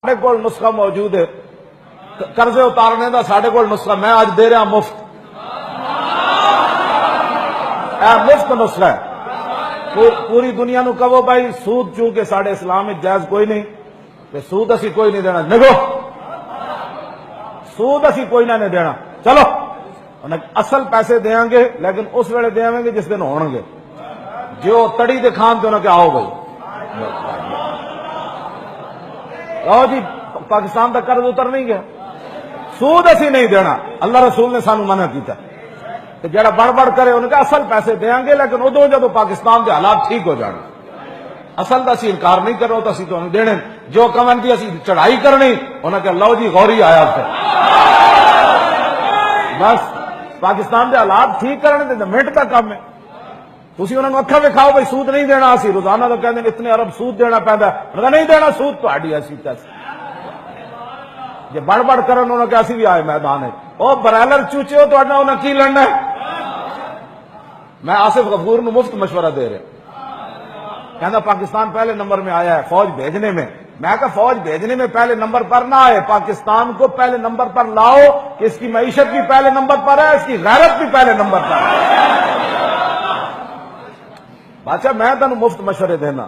ساڈے کول نسخہ موجود ہے قرضے اتارنے دا، ساڈے کول نسخہ میں آج دے رہا مفت، اے مفت نسخہ ہے۔ پوری دنیا نو کہو بھائی سود چونکہ ساڈے اسلام میں جائز کوئی نہیں، تے سود اسی کوئی نہیں دینا، نگو سود اسی کوئی نہ نہیں دینا، چلو اصل پیسے دیاں گے لیکن اس ویلے دیاں گے جس دن ہون گے، جو تڑی دے کھان تے انہاں کہ آؤ بھائی آؤ جی پاکستان دا قرض اتر نہیں گیا، سود اسی نہیں دینا، اللہ رسول نے سانو منع کیتا کہ جڑا بڑھ بڑھ کرے انہوں نے کہا اصل پیسے دیاں گے لیکن ادو جدو پاکستان دے حالات ٹھیک ہو جانے، اصل دا اسی انکار نہیں کرو تو اسی تو دینے، جو کمن دی اسی چڑھائی کرنی انہوں نے کہا لو جی غوری آیا سے بس پاکستان دے حالات ٹھیک کرنے دے منٹ کا کام ہے، تسی انہوں نے اکھا دکھاؤ بھائی سود نہیں دینا، اسی روزانہ تو کہتے ہیں اتنے ارب سود دینا پیندا ہے، انہوں نے نہیں دینا سود تو آڈی ایسی پیسے جی بڑھ بڑھ کر انہوں نے کیسی بھی آئے میدان ہے، او برائلر چوچے ہو تو انہوں نے کی لڑنا ہے۔ میں آصف غفور نے مفت مشورہ دے رہے کہنا پاکستان پہلے نمبر میں آیا ہے فوج بھیجنے میں کہا فوج بھیجنے میں پہلے نمبر پر نہ آئے، پاکستان کو پہلے نمبر پر لاؤ کہ اس کی معیشت بھی پہلے نمبر پر ہے، اس کی غیرت بھی پہلے نمبر پر ہے۔ بادشاہ میں تنوں مفت مشورے دینا